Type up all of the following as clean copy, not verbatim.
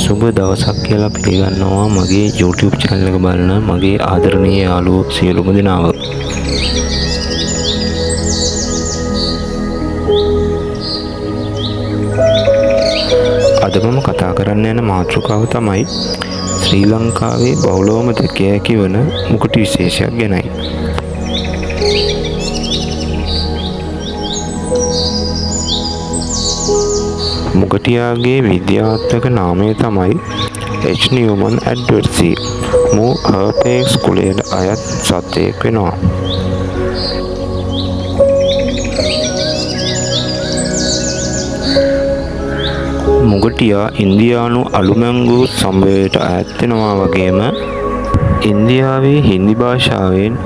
සුබ දවසක් කියලා පිළිගන්නවා මගේ YouTube channel එක බලන මගේ ආදරණීය යාළුවෝ සියලුම දෙනාව. අද මම කතා කරන්න යන මාතෘකාව තමයි ශ්‍රී ලංකාවේ බහුලවම දැකිය හැකි වන මුකුටි විශේෂයක් ගැනයි. මුගටියාගේ විද්‍යාත්මක නාමය තමයි H. Newman ඇඩ්වර්සි. මූ හර්පේක්ස් කුලයට අයත් සත්වයෙක් වෙනවා. මුගටියා ඉන්දියානු අලුමැංගු සමූහයට අයත් වෙනවා වගේම ඉන්දියාවේ හින්දි භාෂාවෙන්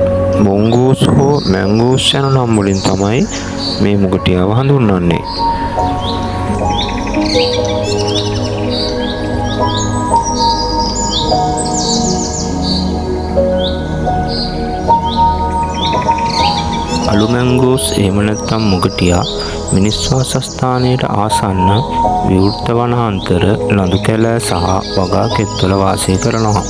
මොන්ගූස් හෝ මැංගූස් යන නම් වලින් තමයි මේ මුගටියාව හඳුන්වන්නේ. අලුමැංගූස් එහෙම නැත්නම් මුගටියා මිනිස් වාසස්ථානයට ආසන්න විවෘත වනාන්තර ලඳු කැලෑ සහ වගා කෙත්වල වාසය කරනවා.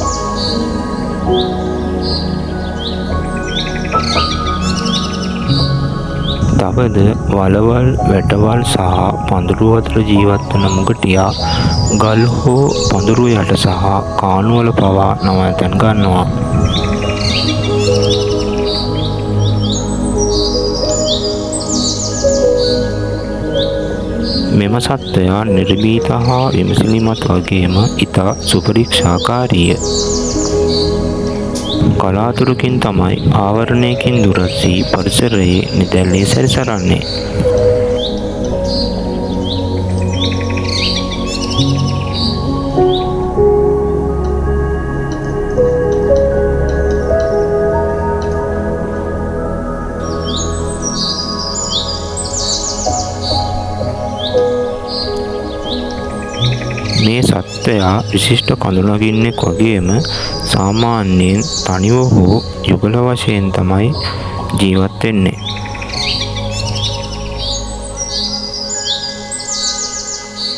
තවද වලවල්, වැටවල් සහ පඳුරු අතර ජීවත් වන මුගටියා ගල් හෝ පඳුරු යට සහ කාණුවල පවා නවතැන් ගන්නවා. මෙම සත්වයා නිර්භීත හා විමසිලිමත් වගේම ඉතා සුපරීක්ෂාකාරීය. කලාතුරකින් තමයි ආවරණයකින් දුරස් වී පරිසරයේ නිදැල්ලේ සැරිසරන්නේ. මේ සත්වයා විශිෂ්ට කඳුනගින්නෙක් වගේම සාමාන්‍යයෙන් තනිව හෝ යුගල වශයෙන් තමයි ජීවත් වෙන්නේ.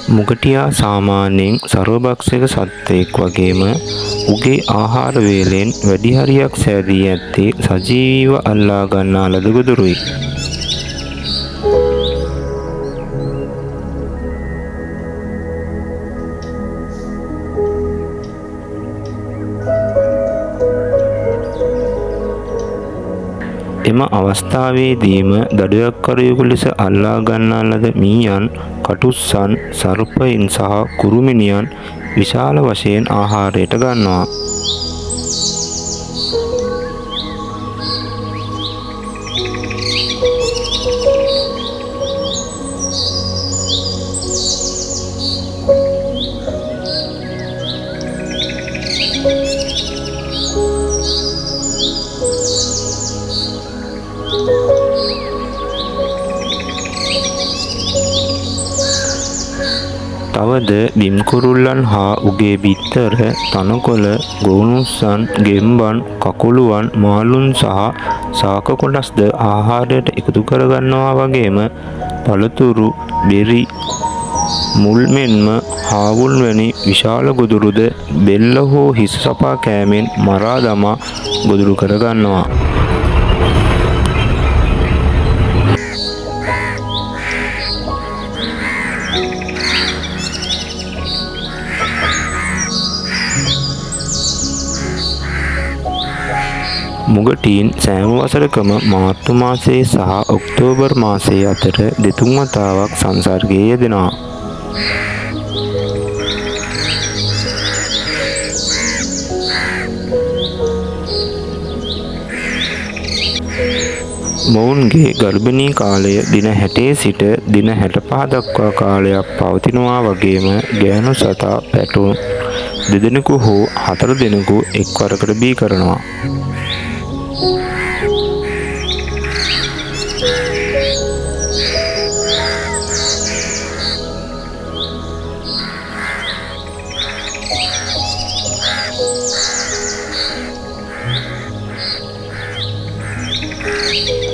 මුගටියා සාමාන්‍යයෙන් සර්වභක්ෂක සත්වයෙක් වගේම උගේ ආහාර වේලෙන් වැඩි හරියක් සෑදී ඇත්තේ සජීවීව අල්ලා ගන්නා ලද ගොදුරුයි. එම අවස්ථාවේදීම දඩයක්කරුවෙකු ලෙස අල්ලා ගන්නා ලද මීයන්, කටුස්සන්, සර්පයින් සහ කුරුමිනියන් විශාල වශයෙන් ආහාරයට ගන්නවා. තවද බිම් කුරුල්ලන් හා උගේ බිත්තර, තනකොළ, ගොනුස්සන්, ගෙම්බන්, කකුළුවන්, මාළුන් සහ ශාක කොටස්ද ආහාරයට එකතු කරගන්නවා වගේම පළතුරු, බෙරි, මුල් මෙන්ම හාවුල් වැනි විශාල ගොදුරුද බෙල්ල හෝ හිස සපා කෑමෙන් මරා දමා ගොදුරු කරගන්නවා. මුගටීන් සෑම වසරකම මාර්තු මාසයේ සහ ඔක්තෝබර් මාසයේ අතර දෙතුන් වතාවක් සංසර්ගයේ යෙදෙනවා. මොවුන්ගේ ගර්භණී කාලය දින 60 සිට දින 65 දක්වා කාලයක් පවතිනවා වගේම ගෑනු සතා පැටවුන් 2 දෙනෙකු හෝ 4 දෙනෙකු එක්වරකට බී කරනවා.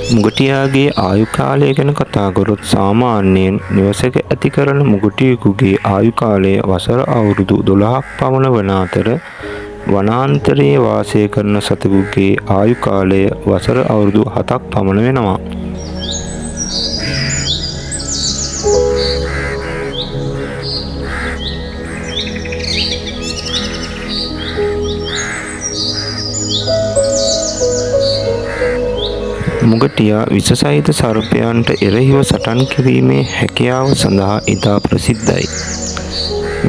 මුගටියාගේ ආයු කාලය ගැන කතා කරොත් සාමාන්‍යයෙන් නිවසක ඇති කරන මුගටියෙකුගේ ආයු කාලය වසර අවුරුදු 12ක් පමණ වන අතර වනාන්තරයේ වාසය කරන සතෙකුගේ ආයු කාලය වසර අවුරුදු 7ක් පමණ වෙනවා. මුගටියා විස සහිත සර්පයන්ට එරෙහිව සටන් කිරීමේ හැකියාව සඳහා ඉතා ප්‍රසිද්ධයි.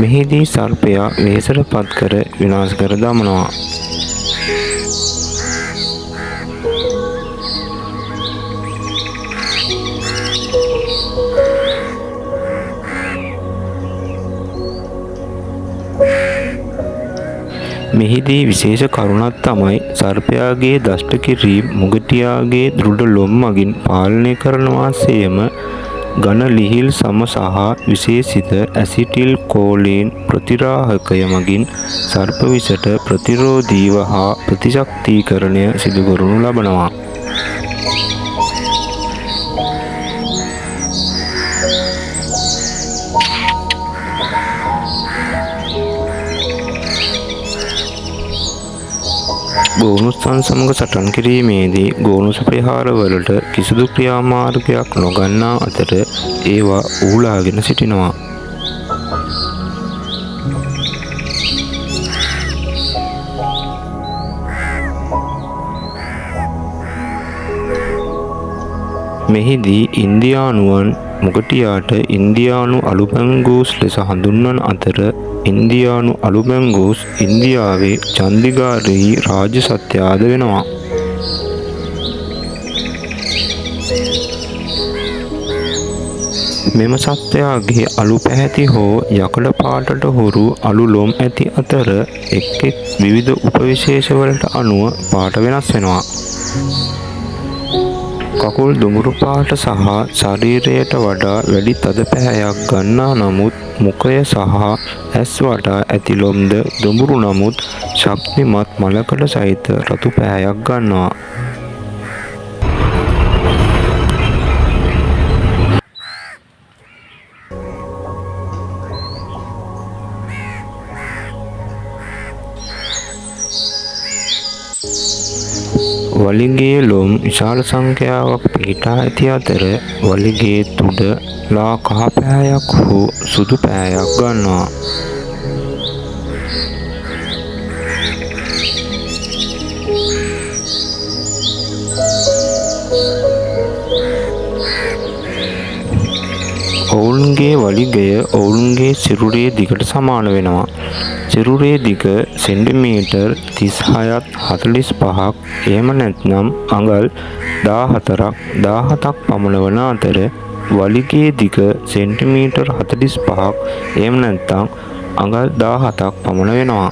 මෙහිදී සර්පයා වෙහෙසට පත් කර විනාශ කර දමනවා. මෙහිදී විශේෂ කරුණක් තමයි සර්පයාගේ දෂ්ට කිරීම මුගටියාගේ දෘಢ ලොම් මගින් පාලනය කරනවා සේම ඝන ලිහිල් සම සහ විශේෂිත ඇසිටිල් කෝලින් ප්‍රතිරාහකය මගින් සර්ප විෂට ප්‍රතිරෝධීව හා ප්‍රතිශක්තීකරණය සිදු කරනු ලබනවා. ගෝනුස්සන් සමග සටන් කිරීමේදී ගෝනුස ප්‍රහාරවලට කිසිදු ක්‍රියාමාර්ගයක් නොගන්නා අතර ඒවා ඌලාගෙන සිටිනවා. මෙහිදී ඉන්දියානුවන් මුගටියාට ඉන්දියානු අලුපැංගූස් ලෙස හඳුන්වන අතර ඉන්දියානු අලුපැංගූස් ඉන්දියාවේ චන්දිගාරෙහි රාජ්‍ය සත්වයාද වෙනවා. මෙම සත්වයාගේ අලු පැහැති හෝ යකඩ පාටට හුරු අලු ලොම් ඇති අතර එක් එක් විවිධ උපවිශේෂවලට අනුව පාට වෙනස් වෙනවා. කකුල් දුඹුරු පාට සහ ශරීරයට වඩා වැඩි තද පැහැයක් ගන්නා නමුත් මුඛය සහ ඇස් වටා ඇති ලොම්ද දුඹුරු නමුත් ශක්තිමත් මලකඩ සහිත රතු පැහැයක් ගන්නවා. වලිගයේ ලොම් විශාල සංඛ්‍යාවක් පිහිටා ඇති අතර වලිගයේ තුඩ ලා කහ පැහැයක් හෝ සුදු පැහැයක් ගන්නවා. ඔවුන්ගේ වලිගය ඔවුන්ගේ සිරුරේ දිගට සමාන වෙනවා. සිරුරේ දිග සෙන්ටිමීටර් 36ත් 45ක් එහෙම නැත්නම් අඟල් 14ක් 17ක් පමණ වන අතර වලිගයේ දිග සෙන්ටිමීටර් 45ක් එහෙම නැත්නම් අඟල් 17ක් පමණ වෙනවා.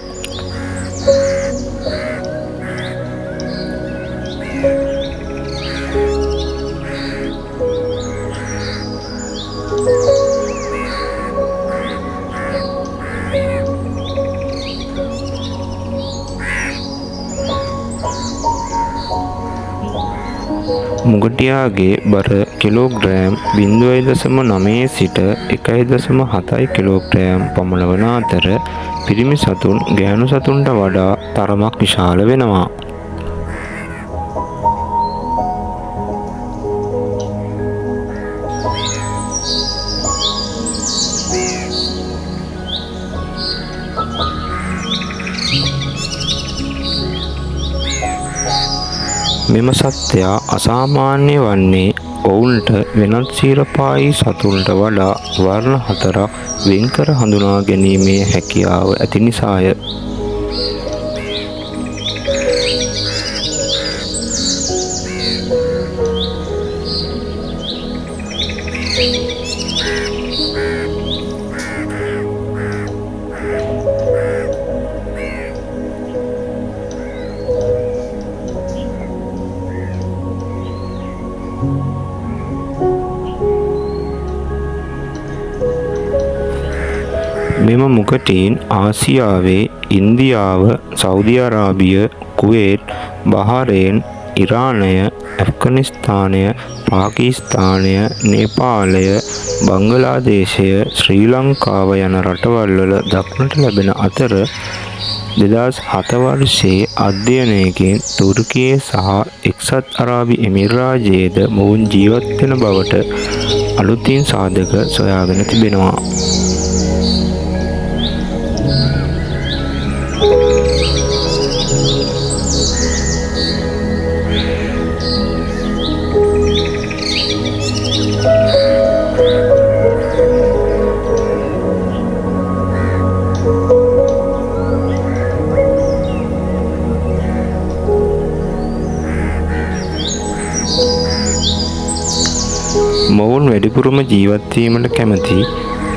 මුගටියාගේ බර කිලෝග්‍රෑම් 0.9 සිට 1.7 කිලෝග්‍රෑම් පමණ වන අතර පිරිමි සතුන් ගැහැණු සතුන්ට වඩා තරමක් විශාල වෙනවා. මෙම සත්වයා අසාමාන්‍ය වන්නේ ඔවුන්ට වෙනත් සීරපායි සතුන්ට වඩා වර්ණ 4ක් වෙන්කර හඳුනා ගැනීමේ හැකියාව ඇති නිසාය. මෙම මුගටීන් ආසියාවේ ඉන්දියාව, සෞදි අරාබිය, කුවේට්, බහරේන්, ඉරානය, ඇෆ්ගනිස්තානය, පාකිස්තානය, නේපාලය, බංගලාදේශය, ශ්‍රී ලංකාව යන රටවල් වල දක්නට ලැබෙන අතර 2007 වර්ෂයේ අධ්‍යයනයකින් තුර්කියේ සහ එක්සත් අරාබි එමිරාජයේද මොවුන් ජීවත් වෙන බවට අලුතින් සාධක සොයාගෙන තිබෙනවා. මොවුන් වැඩිපුරම ජීවත් වීමට කැමති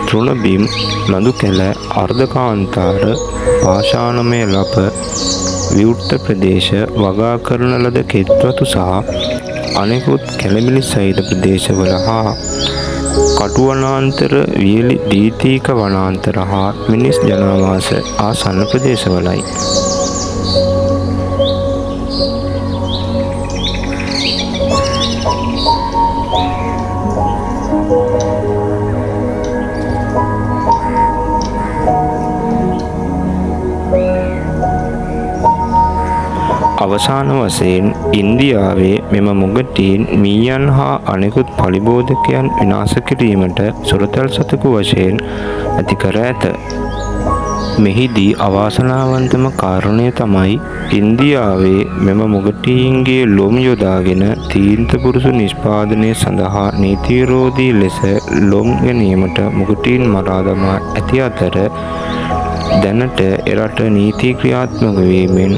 තෘණබිම්, ලඳු කැල, අර්ධකාන්තාර, පාෂාණමය ලප, විවෘත ප්‍රදේශ, වගා කරන ලද කෙත්වතු සහ අනෙකුත් කැළඹිලි සහිත ප්‍රදේශවල හා කටු වනාන්තර, වියලි දීතීක වනාන්තර හා මිනිස් ජනාවාස ආසන්න ප්‍රදේශවලයි. අවසාන වශයෙන් ඉන්දියාවේ මෙම මුගටීන් මීයන් හා අනෙකුත් පලිබෝධකයන් විනාශ කිරීමට සුරතල් සතෙකු වශයෙන් ඇති කර ඇත. මෙහිදී අවාසනාවන්තම කාරණය තමයි ඉන්දියාවේ මෙම මුගටීන්ගේ ලොම් යොදාගෙන තීන්ත පුරුෂ නිෂ්පාදනය සඳහා නීති විරෝධී ලෙස ලොම් ගැනීමට මුගටීන් මරා දමා ඇති අතර දැනට එරට නීති ක්‍රියාත්මක වීමෙන්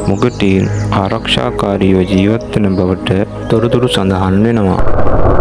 මුගටීන් ආරක්ෂාකාරීව ජීවත් වන බවට තොරතුරු සඳහන් වෙනවා.